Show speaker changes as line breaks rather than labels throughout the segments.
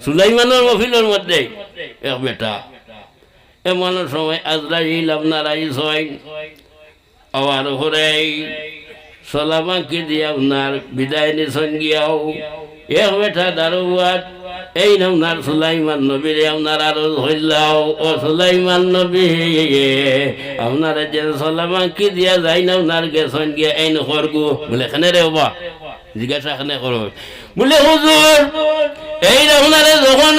সুলাইমানের মহফিলের মধ্যে এক বেটা এমন সময় আজরাইল আপনার আইস হয় আবার ঘরে সালামাকে দিয়ে আপনার বিদায় নিছেন গিয়াও এক বেটা দারোয়াত এই আপনার সুলাইমান নবীর আপনার আরো হইলাও ও সুলাইমান নবী আপনার যে সালামাকে দিয়া যাই না আপনার গেছেন গিয়া এই নগো বলে এখানে রে বা জিজ্ঞাসা এখানে করো বলে হুজুর এই আপনারে যখন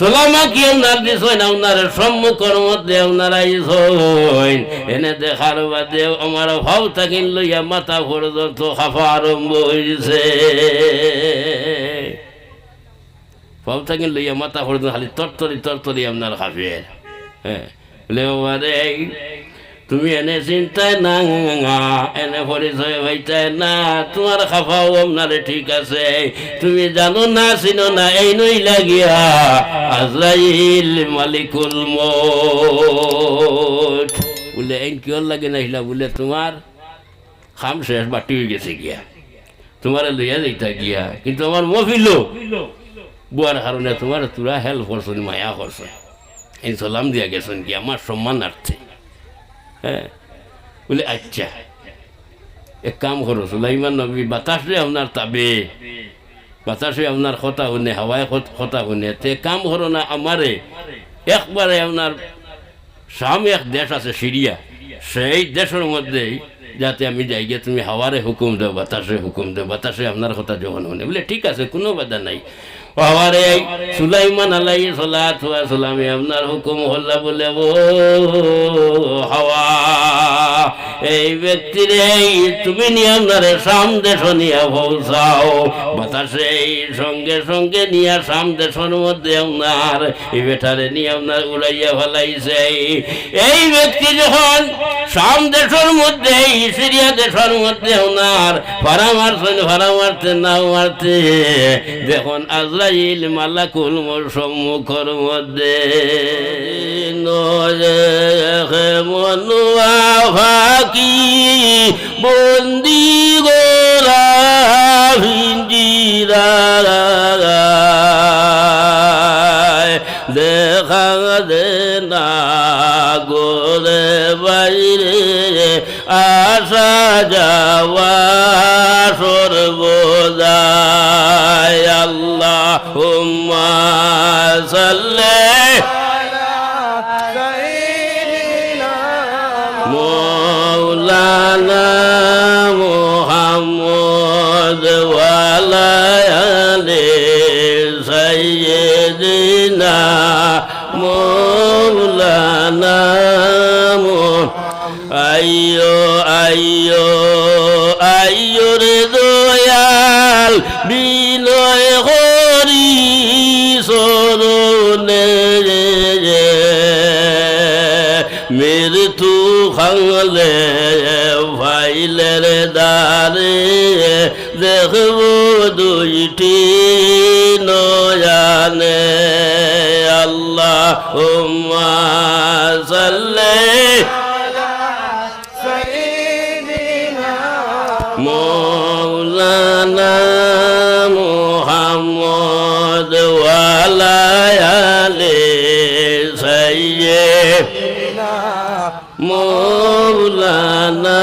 সালামা কি আপনার দিছেন আপনার সম্মুখের মধ্যে আপনারা আইছেন এনে দেখার বাদে আমার ভাব থাকিন লইয়া মাথা পর্যন্ত খাফা আরম্ভ হয়েছে ভাব থাকিন লইয়া মাথা পর্যন্ত খালি তরতরি আপনার খাফের হ্যাঁ বলে বাবারে তুমি এনে চিন্তায় না এনে পরিচয় হইতায় না তোমার খাফাও আপনারে ঠিক আছে তুমি জানো না চিনো না এই নই লাগিয়া আজরাইল মালিকুল মউত বলে এই কিয় লাগে নাহিলা বলে তোমার খাম শেষ বাটি হয়ে গেছে গিয়া তোমার লইয়া যাইতা গিয়া কিন্তু আমার মফিল বুয়ার কারণে তোমার তোরা হেল্প করছেন মায়া করছে এই সালাম দিয়া গেছেন গিয়া আমার সম্মানার্থে হ্যাঁ বলে আচ্ছা এক কাম করো সুলাইমান নবী বাতাসে আপনার তাবে বাতাসে আপনার কথা শুনে হাওয়ায় কথা শুনে তে কাম করো না আমারে একবারে আপনার সামনে এক দেশ আছে সিরিয়া সেই দেশের মধ্যেই যাতে আমি যাই গিয়ে তুমি হাওয়ারে হুকুম দেও বাতাসে হুকুম দেও বাতাসে আপনার কথা যখন শুনে বলে ঠিক আছে কোনো বাধা নাই হাওয়ারে সুলাইমান আলাইহিস সালাতু ওয়াস সালামে আপনার হুকুম হল্লা বলে ও হাওয়া এই ব্যক্তিরে তুমি নিয়ে আপনারে সাম দেশ নিয়ে পৌঁছাও বাতাসে সঙ্গে সঙ্গে নিয়ে সাম দেশের মধ্যে আপনার এই বেটারে নিয়ে আপনার উড়াইয়া ফেলাইছে এই ব্যক্তি যখন সাম দেশের মধ্যে সিরিয়া দেশের মধ্যে আপনার ভাড়া মারতে না মারতে দেখুন আজরাইল মালাকুল মোর সম্মুখের মধ্যে মনুয়া ফাঁকি বন্দি গোরা ভিঞ্জিরা দেখা দে না গোরে বাইরে আসা যাওয়া সর্বদাই আল্লাহুম্মা সাল্লি মৌলানা মুহাম্মদ ওয়ালা আলি সাইয়্যিদিনা মৌলানা আইয়ো আইয়ো আইয়ো রে দয়াল বিনয় হরি সরণে মৃত্যু খালে ভাইলের দারে দেখব দুইটি নয়ানে আল্লাহুম্মা সাল্লি মৌলানা মুহাম্মদ ওয়ালা আলি সাইয়্যিদিনা মৌলানা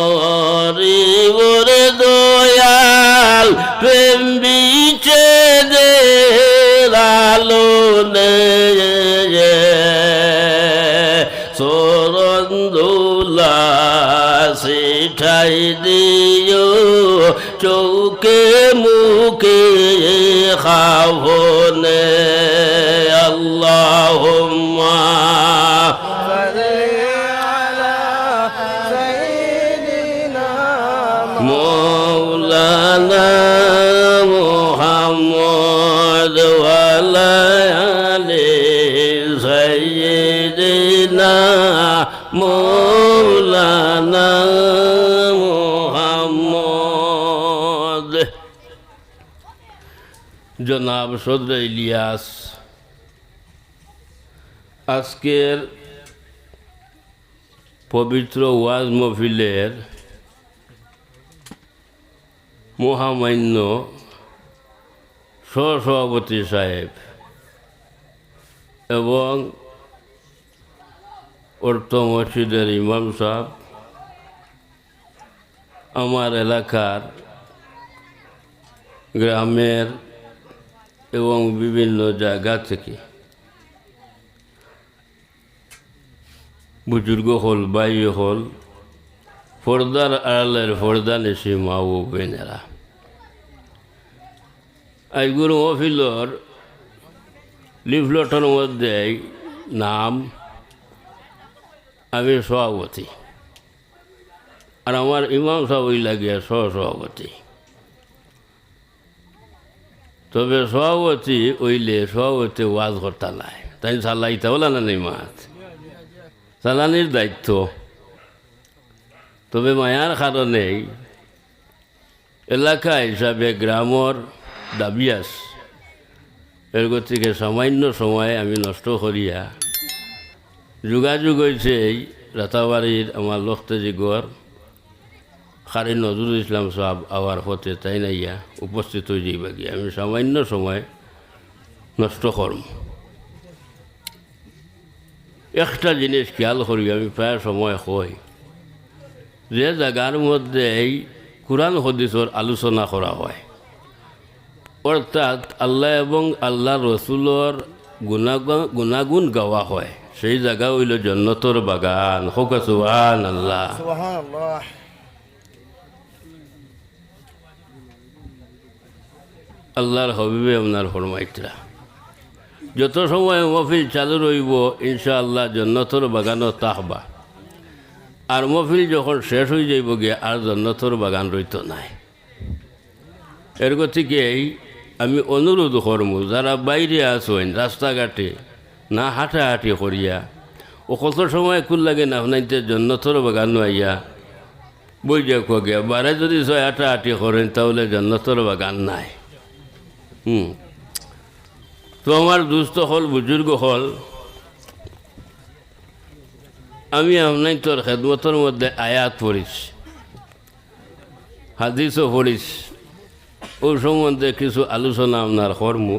মরিব রে দয়াল প্রেম বিচে দে আলো নে সরন্দুলা সিঠাই দিও চৌকে মুখে খাবনে আল্লাহুম্মা মৌলানা মুহাম্মদ ওয়ালা আলি সাইয়্যিদিনা মৌলানা মুহাম্মদ। জনাব সদর ইলিয়াস আজকের পবিত্র ওয়াজ মাহফিলের মহামান্য সহসভাপতি সাহেব এবং অর্থ মসজিদের ইমাম সাহেব, আমার এলাকার গ্রামের এবং বিভিন্ন জায়গা থেকে বুজুর্গ হল, ভাই হল, পর্দার আড়ালের পর্দা নিশি মা ও বোনেরা, আজগুর মহফিলর লিফলেটের মধ্যে নাম আমি সভাপতি, আর আমার ইমাম সাহেব লাগিয়া সহসভাপতি। তবে সভাপতি ওইলে সভাপতি ওয়াজ করতে নাই, তাই চালাইতে বলা না নেই মাছ চালানির দায়িত্ব। তবে মায়ার কারণে এলাকা হিসাবে গ্রামর দাবি আছে, এর গতিকে সামান্য সময় আমি নষ্ট করিয়া যোগাযোগ হয়েছে এই রাতাবাড়ির আমার লখতেজি গড় খারি নজরুল ইসলাম সাহেব আওয়ার হতে, তাই নাইয়া উপস্থিত হয়ে যাইবা গিয়ে আমি সামান্য সময় নষ্ট করম। একটা জিনিস খেয়াল করি, আমি প্রায় সময় হই যে জায়গার মধ্যে এই কোরআন হাদিসের আলোচনা করা হয়, অর্থাৎ আল্লাহ এবং আল্লাহ রসুলের গুণাগুণ গাওয়া হয়, সেই জায়গা হইল জান্নাতুর বাগান। হোক সুবহানাল্লাহ। আল্লাহর হবিবে আপনার ফরমাইতরা যত সময় মহফিল চালু রইব ইনশাআল্লাহ জান্নাতুর বাগানও তাহবা, আর মহফিল যখন শেষ হয়ে যাইব গিয়ে আর জান্নাতুর বাগান রইত নাই। এর গতিকেই আমি অনুরোধ করব যারা বাইরে আসেন রাস্তাঘাটে না হাঁটাহাঁটি করিয়া ও কত সময় কুল লাগে না আপনাইতে জান্নাতুর বাগান আইয়া বই যা গিয়া বারে যদি ছয় হাঁটাহাঁটি করেন তাহলে জান্নাতুর বাগান নাই। তো আমার দুস্থ হল, বুজুর্গ হল, আমি আপনার তোর খেদমতের মধ্যে আয়াত পড়িস, হাদিসও পড়িস, ওই সম্বন্ধে কিছু আলোচনা আপনার কর্ম।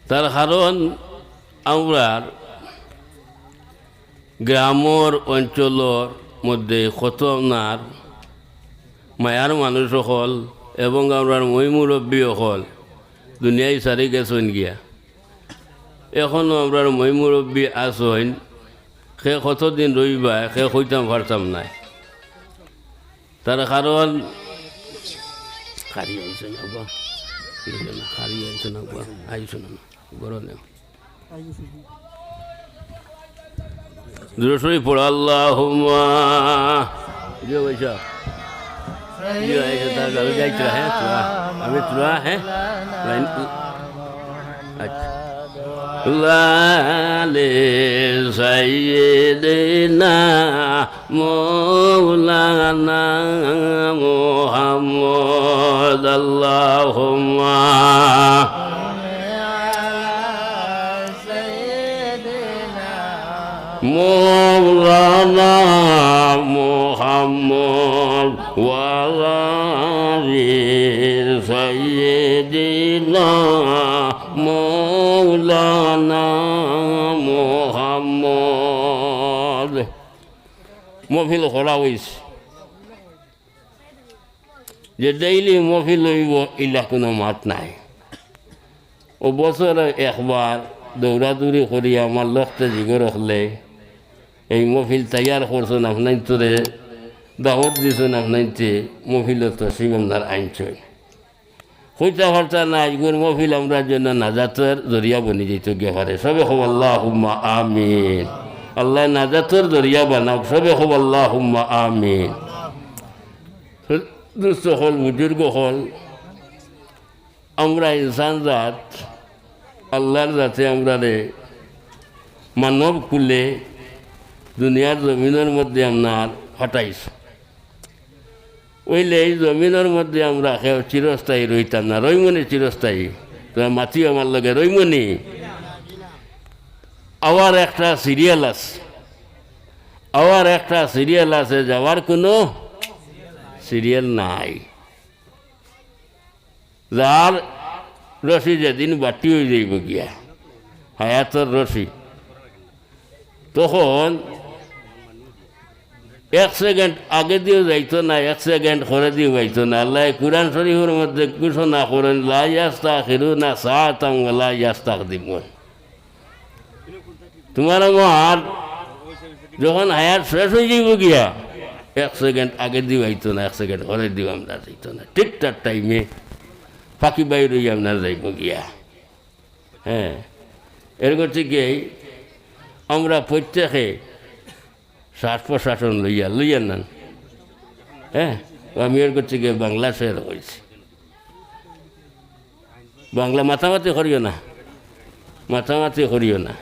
তার কারণ আমরা গ্রামর অঞ্চলের মধ্যে কত আপনার মায়ার মানুষ হল এবং আমরা মই মুরব্বী হল দুনিয়ায় সারি গেছেন গিয়া, এখনও আমরা মই মুরব্বী আসেন, সে কতদিন রইবা সে হইতাম পারতাম নাই। তার কারণ খারি আইস না বা খারি আইস না বা আইস না গরমে দুশোই পড়া আল্লাহুম্মা যে পয়সা যাইছিল। হ্যাঁ আমি তোরা হ্যাঁ আচ্ছা লালে সাইয়্যিদিনা মাওলানা মুহাম্মদ আল্লাহুম্মা মাওলানা মুহাম্মদ ওয়া আলি সাইয়্যিদিনা মাওলানা মুহাম্মদ। মহফিল করা হয়েছে যে ডেইলি মহফিল হইব ইলা কোনো মাত নাই। ও বছরে একবার দৌড়াদৌড়ি করি আমার লক্ষ্যে জিগর রাখলে এই মহফিল তৈয়ার করছেন আপনার তোরে দাওয়াত দিয়েছেন আপনাইতে মহফিল তো সিমন্দার আইনছই হইতে পারতা না আজগুর মহফিল আমরা জন্য নাজাতের জরিয়া বনি যেত গে পারে। সবে হব আল্লাহুম্মা আমিন। আল্লাহ নাজাতের জরিয়া বানাও, সবে হব আল্লাহুম্মা আমিন। দুস্থ হল, বুজুর্গ হল, আমরা ইনসান জাত আল্লাহর জাতে আমরা মানব কুলে দুনিয়ার জমিনের মধ্যে আপনার হটাইছ, ওইলে এই জমিনের মধ্যে আমরা চিরস্থায়ী রইতাম না। রইমনি চিরস্থায়ী, তোমার মাতি আমার লগে রইমনি। আবার একটা সিরিয়াল আছে, যাওয়ার কোনো সিরিয়াল নাই। যার রশি যেদিন বাটি হয়ে যাইব গিয়া হায়াতর রশি, তখন 1 সেকেন্ড আগে দিয়েও যাইতো না, 1 সেকেন্ড করে দিয়েও যাইতো না। আল্লাহ কুরআন শরীফের মধ্যে ঘোষণা করেন, লা ইয়াস্তাখিরুনা সাআতান ওয়া লা ইয়াস্তাকদিমুন। তোমার আমার যখন হায়াত শেষ হয়ে যাইব গিয়া 1 সেকেন্ড আগে দিয়েও যাইতো না, 1 সেকেন্ড করে দিয়েও আমরা যাইতো না। ঠিক তার টাইমে ফাঁকি বাইরে আমরা যাইব গিয়া। হ্যাঁ, এরকম থেকেই আমরা প্রত্যেকে শ্বাস প্রশাসন লইয়া নেন। হ্যাঁ, আমি এর করছি গিয়ে বাংলা শেয়ার হয়েছি। বাংলা মাথামাতি করিও না, মাথামাতি করিও না।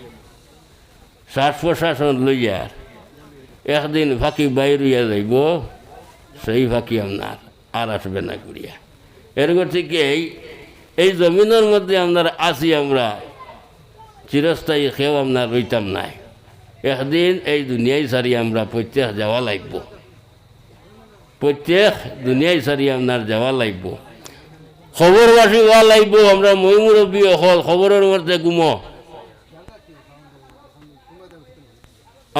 শ্বাস প্রশাসন লইয়া একদিন ফাঁকি বাইরিয়া যাইব, সেই ফাঁকি আপনার আর আসবে না করিয়া। এরকম থেকে এই জমিনের মধ্যে আপনার আসি, আমরা চিরস্থায়ী খেয়েও আপনার রইতাম নাই। একদিন এই দুনিয়ায় সারি আমরা প্রত্যেক যাওয়া লাগব, প্রত্যেক দুনিয়ায় সারি আপনার যাওয়া লাগব। খবরবাসী হওয়া লাগব। আমরা মই মুরব্বী হল খবরের মধ্যে গুমো,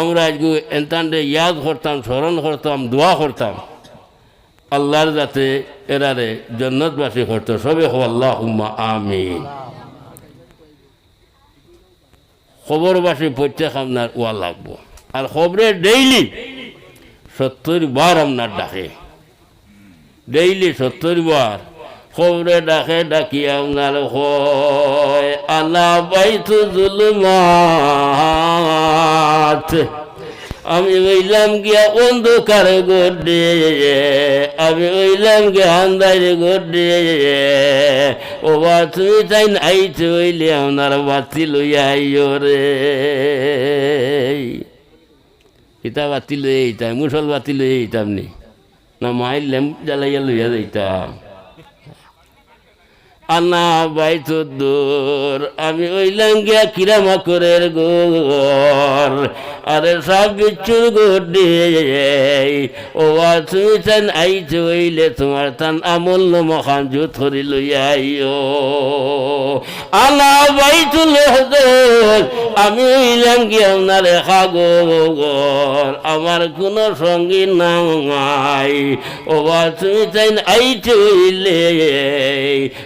আমরা আজকে এনতান্ডে ইয়াদ করতাম, স্মরণ করতাম, দোয়া করতাম আল্লাহর যাতে এরারে জন্নতবাসী করতো। সবে হো আল্লাহুম্মা আমিন। খবরবাসী প্রত্যেক আপনার ওয়া লাগবো। আর খবরে ডেইলি 70 বার আপনার ডাকে, ডেইলি 70 বার খবরে ডাকে। ডাকি আপনার হয় আনা বাইতু জুলুমাত, আমি ওইলাম গিয়া অন্ধকার গড্ডে, আমি ওইলাম গিয়া আন্দার গড্ডে। ও বা তুমি তাই আইতে হইলে আপনার বাতি লইয়া আইও রে। ইতা বাতি লইয়া এইতাম, মুসল বাতি লইয়া এইতাম নি না, মাইল ল্যাম্প জ্বালাইয়া লইয়া যাইতাম। আনা বাইতো দূর, আমি ওইলাম গিয়া কিরামাকরের গোর। আরে সব বিচ্ছুর গোডে, ও তুমি তান আইতে হইলে তোমার তান আমল মখান জুত ধরি লইয়া আইও। আনা বাইতুল হজর, আমি ওইলাম গিয়া আপনার খাগর, আমার কোনো সঙ্গী নাই। ও তুমি তাই আইতে হইলে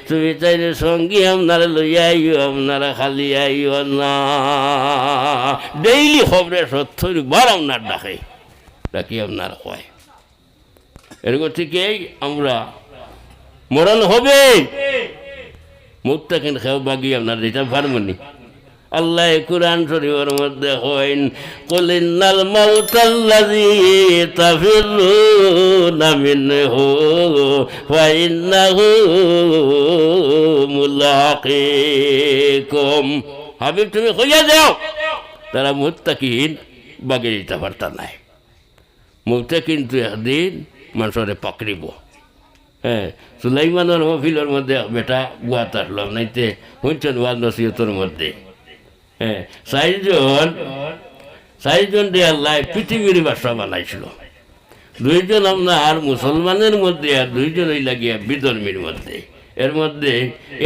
তুমি তাইলে সঙ্গী আপনার লইয়া আইও, আপনারা খালি আইও না। ডেইলি খবরে 70 বার আপনার ডাকে, ডাকি আপনার কয়। এরকম থেকেই আমরা মরণ হবে, মুখটা কিন্তু খেয়ে বাগিয়ে আপনার যেটা পারবনি। আল্লাহ কুরআন শরীফের মধ্যে কইন, কুল ইন্নাল মাউতাল্লাযী তাফিরুনা মিনহু ওয়া ইন্নাহু মুলাকীকুম। হাবিব তুমি কইয়া যাও, তারা মুত্তাকিন বাগে যেতে পারতা নাই। মুখটা কিন্তু একদিন মানুষরে পাকড়িব। হ্যাঁ, সুলাইমানের মহফিলের মধ্যে বেটা গুয়াত আসলাম নাইতে শুনছেন ওয়াজ নসিহতের মধ্যে। হ্যাঁ, 4 জন দিয়ে আল্লাহ পৃথিবীর বাসা বানাইছিল। 2 জন আপনার মুসলমানের মধ্যে, আর 2 জন ওই লাগিয়া বিধর্মীর মধ্যে। এর মধ্যে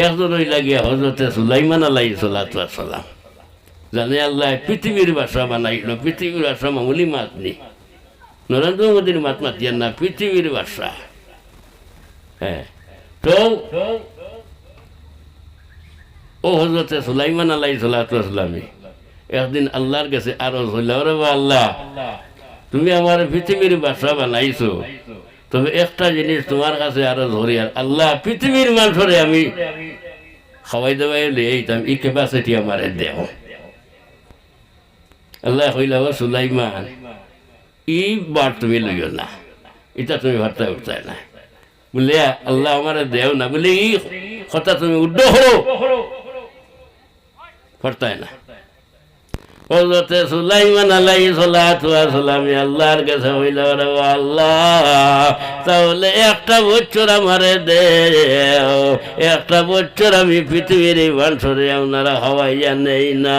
1 জন ওই লাগিয়া হজরতে সুলাইমান আলাইহিস সালাম। জানে আল্লাহ পৃথিবীর বাসা বানাইছিল। পৃথিবীর বাসা মামুলি মাত নি, নরেন্দ্র মোদীর মাত মাতিয়ার না, পৃথিবীর বাসা। হ্যাঁ, তো ও হজরতে সুলাইমান আলাইহিস সালামে একদিন আল্লাহর কাছে আরজ হইল, রে আল্লাহ, তুমি আমার পৃথিবীর বাসা বানাইছো, তবে একটা জিনিস তোমার কাছে আরজ হরি, আর আল্লাহ পৃথিবীর মানুষরে আমি খাওয়াই দাওয়াই এইতাম, ই ক্যাপাসিটি আমার দেহ। আল্লাহ কইল, সুলাইমান, ই বার তুমি লইও না, এটা তুমি ভাবতে উঠতাই না। বলে আল্লাহ আমার দেও না, বলে ই কথা তুমি উড্ড হো করতাই না। হযরতে সুলাইমান আলাইহিস সালাম আল্লাহর কাছে হইল, আল্লাহ, তাহলে একটা বছর আমারে দেও, একটা বছর আমি পৃথিবীর এই মানুষরে আপনারা হওয়াইয়া নেই না।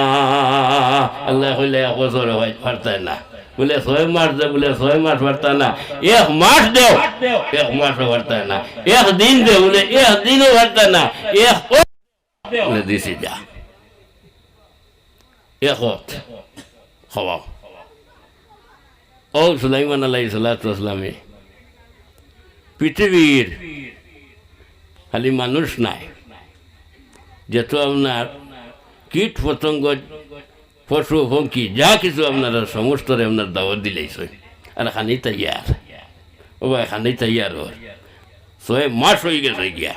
আল্লাহ হইলে 1 বছর হয় পারতাই না। বলে 6 মাস দে, বলে 6 মাস পারতা না, 1 মাস দেও, 1 মাসও পারতা না, 1 দিন দে, বলে 1 দিনও পারতা না, 1 বলে দিছি যা, 1 খাওয়াও। ও সুলাইমান আলাইহিস সালাতু ওয়াস সালামে পৃথিবীর খালি মানুষ নাই, যত আপনার কীট পতঙ্গ পশু পঙ্খী যা কিছু আপনারা সমস্তরে আপনার দাওয়াত দিলেইছে, আর খানি তৈয়ার, ও ভাই খানি তৈয়ার ওর 6 মাস হয়ে গেছে গিয়া,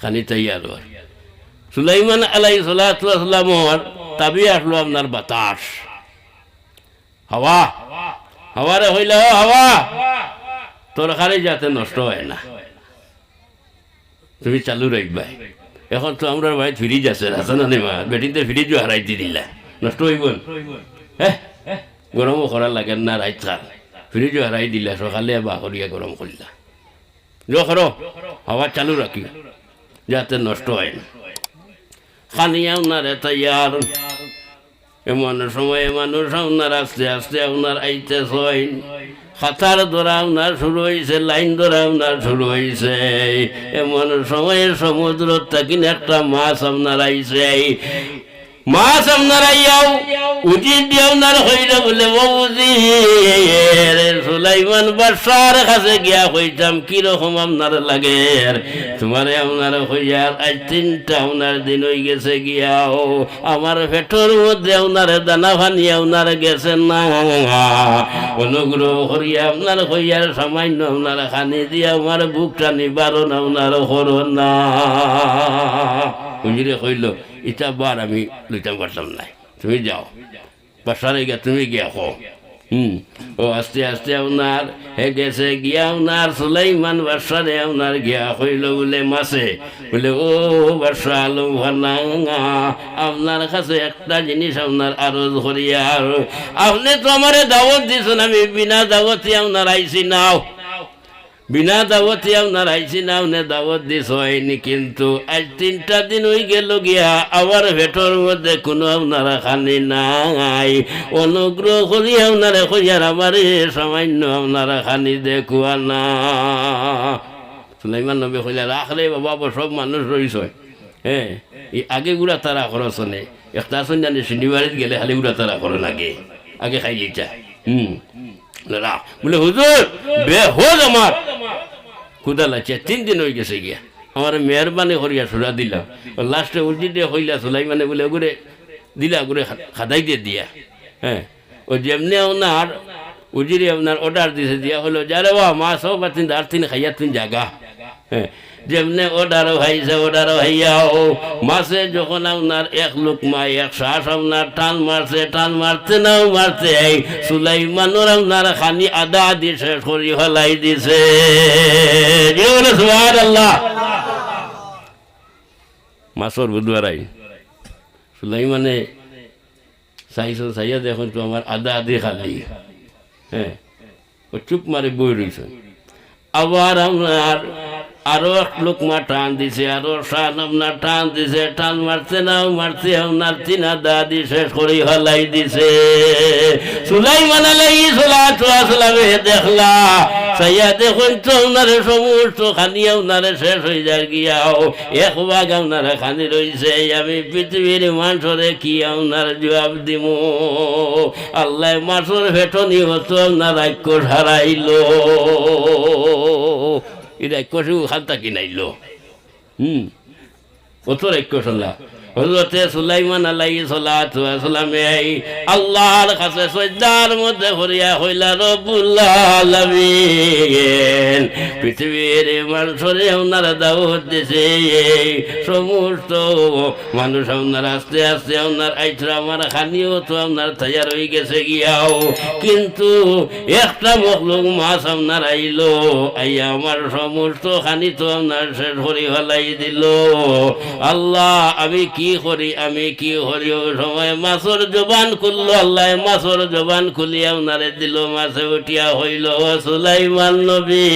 খানি তৈয়ার ওর। সুলাইমান আলাইহিস সালাতু ওয়াস সালামর তাবি আসলো আপনার বাতাস, হাওয়া, হাওয়ারে হইল হাওয়া তরকারি যাতে নষ্ট হয় না, তুমি চালু রাখবা। এখন তো আমরা ভাই ফ্রিজ আছে, আছে না নেমা, বেটিতে ফ্রিজও হারাই দি দিলা, নষ্ট হইব, হ্যাঁ গরমও করা লাগে না, রাইত খাল ফ্রিজও হারাই দিলা, সকালে বা করিয়া গরম করলা, করো হাওয়া চালু রাখি যাতে নষ্ট হয় না। খানিয়া আপনার তৈয়ার, এমন সময় মানুষ আপনার আস্তে আস্তে আপনার আইতে হয়, খাতার ধরা আপনার শুরু হয়েছে, লাইন ধরা আপনার শুরু হয়েছে, এমন সময়ে সমুদ্র থাকি একটা মাছ আপনার আইছে, মাছ আপনার আইয়াও উচিত দিয়ে আপনার হইল বলে বৌদি সুলাইমান বাদশার কাছে গিয়া হইতাম কিরকম আপনার লাগে, তোমারে আপনার হইয়ার আজ 3টা আপনার দিন হয়ে গেছে গিয়াও, আমার পেটর মধ্যে আপনার দানা ভানি আপনার গেছে না, অনুগ্রহ করিয়া আপনার হইয়ার সামান্য আপনার খানি দিয়ে আমার বুকটা নিবারণ আপনার হরো না। হুজুরে কইল এটা বার আমি লইতাম পারতাম না, তুমি যাও বাসারে গিয়া তুমি গিয়া হো। ও আস্তে আস্তে আপনার হে গেছে গিয়া আপনার সুলাইমান বাসারে আপনার গিয়া হইল বলে মাসে, বলে ও বাসা আলম ভানা, আপনার কাছে একটা জিনিস আপনার আরজ করিয়া, আপনি তো আমারে দাওয়াত দিয়েছেন, আমি বিনা দাওয়াতে আপনার আইসি নাও, বিনা দাওয়াতে আপনার আইসি না, আপনি দাওয়াত দিস হয়নি, কিন্তু আজ 3টা দিন হয়ে গেল গিয়া আমার ভেটর মধ্যে কোনো আপনারা খানি নাই, অনুগ্রহ করি আপনারা কইয়ার আমার সামান্য আপনারা খানি দেখুয়া না। সুলাইমান নবী কইলা রাখলে বাবা সব মানুষ রইছ, হ্যাঁ আগে গুড়া তারা খরচ নেই, একটা সন্ধানে শনিবারের গেলে খালি গুড়া তারা করো আগে আগে খাই লিচা, বলে হুজুর বেহোজ আমার ক্ষুদা লাগছে, 3 দিন হয়ে গেছে গিয়া, আমার মেহরবানি করিয়া সুরা দিলাম, লাস্টে উল্টি দিয়ে হইলা সুলাইমানে বলে ঘুরে দিলা ঘুরে খাদাই দিয়ে দিয়া, হ্যাঁ ও যেমনি আপনার উজিরে আপনার অর্ডার দিছে দিয়া হলো যারে বা মাছ হোক বা 3 খাইয়া 3 জায়গা, হ্যাঁ যেমনি অর্ডারও হয়েছে অর্ডারও হইয়াও মাছে যখন আপনার 1 লোকমা 1 শ্বাস আপনার টান মারছে, টান মারতে নাও মারতে এই সুলাইমানোর আপনার খানি আদা আদি শেষ করি হলাই দিছে, সুবহানাল্লাহ। মাছর বুধবারাই সুলাইমানে চাইছো, চাইয়া দেখুন তো আমার আদা আদি খালি, হ্যাঁ ও চুপ মারে বই রয়েছে, আবার আপনার আরো 1 লোকমা টান দিছে, আরো শান আপনার টান দিছে, টান মারতে নাও মারতে আপনার 3 আদা আদি শেষ করি হলাই দিছে। সুলাইমান আলাইহিস সালাতু ওয়াস সালামে দেখলা চাইয়া দেখুন তো আপনারে সমস্ত খানি আপনারে শেষ হয়ে যায় গিয়াও 1 ভাগ আপনারা খানি রয়েছে, আমি পৃথিবীর মানুষরে কি আপনার জবাব দিব, আল্লাহ মাছর ভেটনি হতো আপনার রাক্ষস হারাইল, এই রাক্ষস খালতা কিনাইল, অত রাক্ষস আল্লাহ হযরতে সুলাইমান আলাইহিস সালাতু ওয়াস সালামে আল্লাহর কাছে সিজদার মধ্যে হরিয়া হইলা রব্বুল আলামিন, পৃথিবীর মানুষরে আপনারা দাওয়াত দিছে, সমস্ত মানুষ আপনার আস্তে আস্তে আপনার আইছরা আমার খানিও তো আপনার তৈয়ার হয়ে গেছে গিয়াও, কিন্তু একটা মখলুক মাছ আপনার আইলো, আইয়া আমার সমস্ত খানি তো আপনার শেষ করে ফেলাই দিল, আল্লাহ আমি কি করি ওই সময় মাছর জবান খুললো আল্লাহ মাছর জবান খুলিয়া ওনারে দিল মাছে উঠিয়া হইল সুলাইমান নবী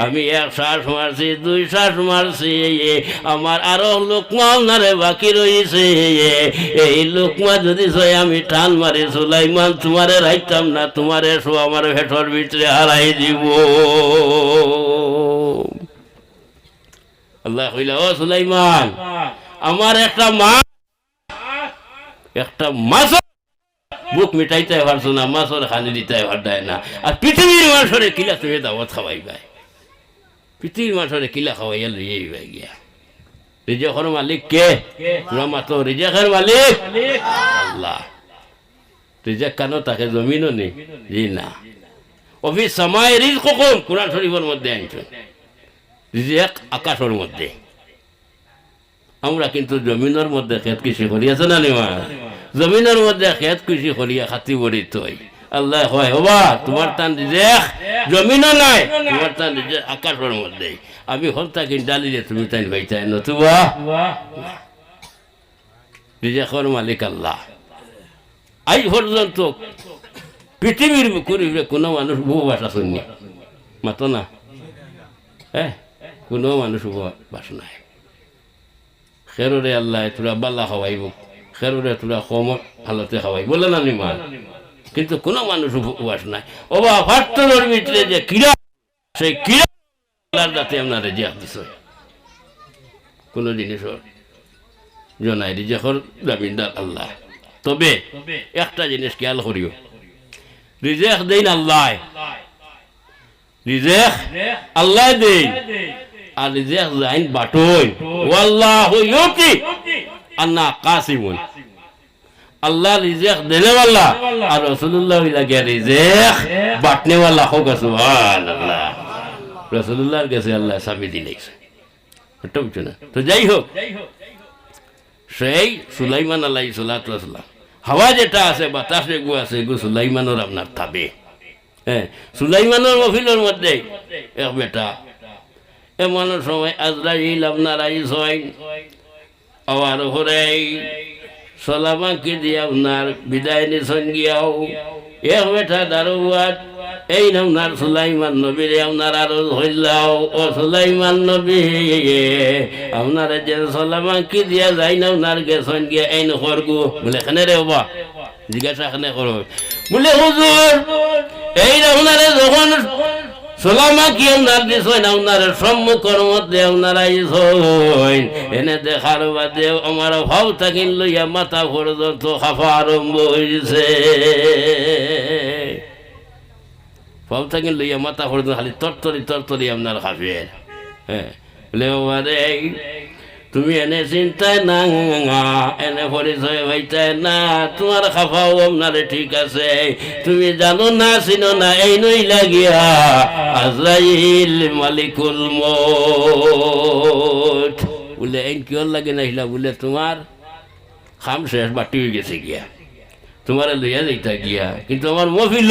আমি এক শ্বাস মারছি দুই শ্বাস মারছি আমার আরো লোকমা ওনারে বাকি রয়েছে এই লোকমা যদি ছয় আমি টান মারি সুলাইমান তোমারে রাখতাম না তোমারে শো আমার ভেটর ভিতরে হারাই দিব আল্লাহ কইলা ও সুলাইমান আমার একটা মাছ বুক মিটাইতে পারছো না মাছর খানি দিতে পারদায় না আর পৃথিবীর মানুষরে কিলা তুমি দাওয়াত খাওয়াইবাই পৃথিবীর মানুষরে কিলা খাওয়াইয়া লইয়ে গিয়া রিজেকের মালিক কে তোরা মাতো রিজেকের মালিক আল্লাহ রিজেক কানো তাকে জমিনও নেই জি না অফিস সামায় রিজকুকুম কুরআন শরীফের মধ্যে আনছে রিজেক আকাশের মধ্যে আমরা কিন্তু জমিনের মধ্যে খেত কৃষি করি আছে না নিমা জমিনের মধ্যে খেত কৃষি করিয়া খাতি বড়ি তৈ আল্লাহ হয় হবা তোমার টান রিজেক জমিনও নাই তোমার টান রিজেক আকাশের মধ্যে আমি হলতা কিন্তু ডালিলে তুমি তাই ভাইতাই নতুবা রিজেকের মালিক আল্লাহ আজ পর্যন্ত পৃথিবীর বুকুরে কোনো মানুষ বহু ভাষা শুনি মাতো না হ্যাঁ কোনো মানুষ বাস নাই খেরোরে আল্লাহ তোরা বাল্লা খাওয়াইব খেরোরে তোরা কম হালতে খাওয়াই বলে না নিমান কিন্তু কোনো মানুষ উপবাস নাই ওবা ফাটতলের ভিতরে যে কিরা সেই কিরা যাতে আপনার রিজেক দিছ কোনো জিনিসের জনাই রিজেকের জামিনদার আল্লাহ তবে একটা জিনিস খেয়াল করিও রিজেক দেন আল্লাহ রিজেক আল্লাহ দেন আর রিজেক যাইন বাটুন ওয়াল্লাহু ইউতি আন্না কাসিমুন আল্লাহ রিজেক দেনে वाला আর রাসূলুল্লাহ লাগে রিজেক বাটনে वाला হোক সুবহানাল্লাহ রাসূলুল্লাহর কাছে আল্লাহ সাবি দিলেছে এটা বুঝছো না তো যাই হোক সেই সুলাইমান আলাইহিস সালাতু ওয়াস সালাম হাওয়া যেটা আছে বাতাসে গো আছে গো সুলাইমানের আপনার থাবে হ্যাঁ সুলাইমানের মহফিলের মধ্যে এক বেটা এমন সময় আজরাইল আপনার আইস হয় আবার হরে সালামাকে দিয়ে আপনার বিদায় নিছেন গিয়াও এক বেটা দারোয়াত এই আপনার সুলাইমান নবীর আপনার আরো হইলাও ও সুলাইমান নবী আপনার যে সালামাকে দিয়া যাই না আপনার গেছেন গিয়া এই নগরগু বলে এখানে রে বাবা জিজ্ঞাসা এখানে করো বলে হুজুর এই আপনারে যখন সালামা কি আপনার দিছেন আপনার সম্মুখের মধ্যে আপনার আইছেন এনে দেখার বাদে আমার ভাব থাকিন লইয়া মাথা পর্যন্ত খাফা আরম্ভ হয়েছে ভাব থাকিন লইয়া মাথা পর্যন্ত খালি তরতরি আপনার খাফের হ্যাঁ বলে বাবারে তুমি এনে চিন্তায় না এনে পরিচয় হইতায় না তোমার খাফাও আপনারে ঠিক আছে তুমি জানো না চিনো না এই নই লাগিয়া আজরাইল মালিকুল মউত বলে এই কিয়র লাগে নাইলা বলে তোমার খাম শেষ বাটি হয়ে গেছে গিয়া তোমার লইয়া যাইতা গিয়া কিন্তু আমার মফিল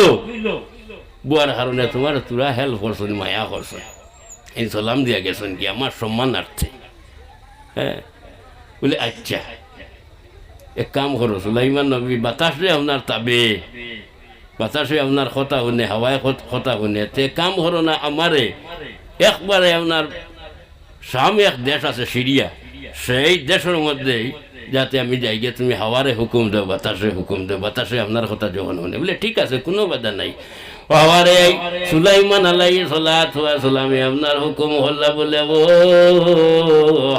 বুয়ার কারণে তোমার তোরা হেল্প করছো মায়া করছো এই সালাম দিয়া গেছেন গিয়া আমার সম্মানার্থে হ্যাঁ বলে আচ্ছা এক কাম করো সুলাইমান নবী বাতাসে আপনার তাবে বাতাসে আপনার কথা শুনে হাওয়ায় কথা শুনে তে কাম করো না আমারে একবারে আপনার সামনে এক দেশ আছে সিরিয়া সেই দেশের মধ্যেই যাতে আমি যাই গিয়ে তুমি হাওয়ারে হুকুম দেও বাতাসে হুকুম দেও বাতাসে আপনার কথা যখন শুনে বলে ঠিক আছে কোনো বাধা নাই হাওয়ারে সুলাইমান আলাইহিস সালাতু ওয়াস সালাম আপনার হুকুম হল্লা বলে ও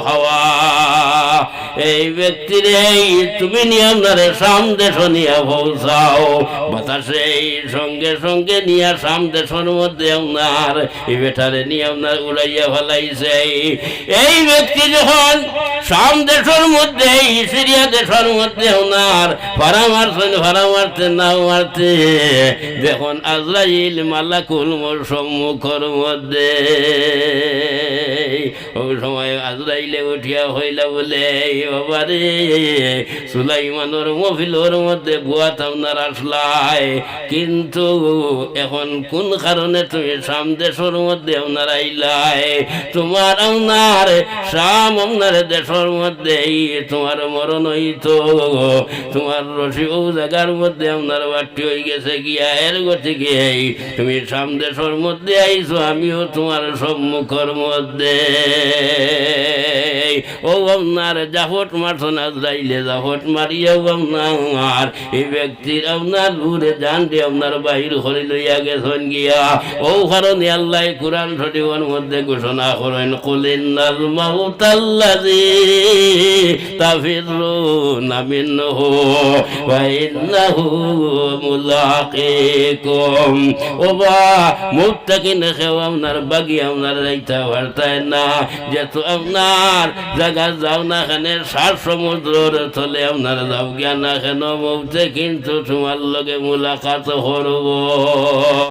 হাওয়া এই ব্যক্তির তুমি নিয়ে আপনারে সাম দেশ নিয়ে পৌঁছাও বাতাসে সঙ্গে সঙ্গে নিয়ে সাম দেশের মধ্যে আপনার এই বেটারে নিয়ে আপনার উড়াইয়া ফেলাইছে এই ব্যক্তি যখন সাম দেশের মধ্যে সিরিয়া দেশের মধ্যে আপনার ভাড়া মারতে না মারতে দেখুন আজরাইল মালাকুল মোর সম্মুখের মধ্যে ওই সময় আজরাইলে উঠিয়া হইলা বলে বাবা রে সুলাইমানোর মফিলোর মধ্যে বুয়াত আপনার আসলাই, কিন্তু এখন কোন কারণে তুমি শাম দেশের মধ্যে আপনার আইলাই? তোমার আপনার শাম আপনার দেশের মধ্যে তোমার মরণ হইতো, তোমার রশি ও জায়গার মধ্যে আপনার বাটি হয়ে গেছে গিয়া, এর গতি গিয়ে তুমি শাম দেশের মধ্যে আইছো, আমিও তোমার সম্মুখের মধ্যে। ও আপনার জাফট মারছো না যাইলে জাফট মারিয়াও আপনার এই ব্যক্তির আপনার ঘুরে জানতে আপনার বাহির করে লইয়া গেছেন গিয়া। ও কারণে আল্লাহ কুরআন শরীফের মধ্যে ঘোষণা করেন কুলিন্নাল মাউতাল্লাযী তাফিরুনা মিনহু ওয়া ইন্নাহু মুলাকিকুম। ও বা মুত্তাকিন কেউ আপনার বাগি আপনার যাইতে পারতেন না, যেহেতু আপনার জায়গা যাও না কেন সার সমুদ্রের তলে আপনার যাও গিয়া না কেন মৌতে কিন্তু তোমার লগে মুলাকাত করব।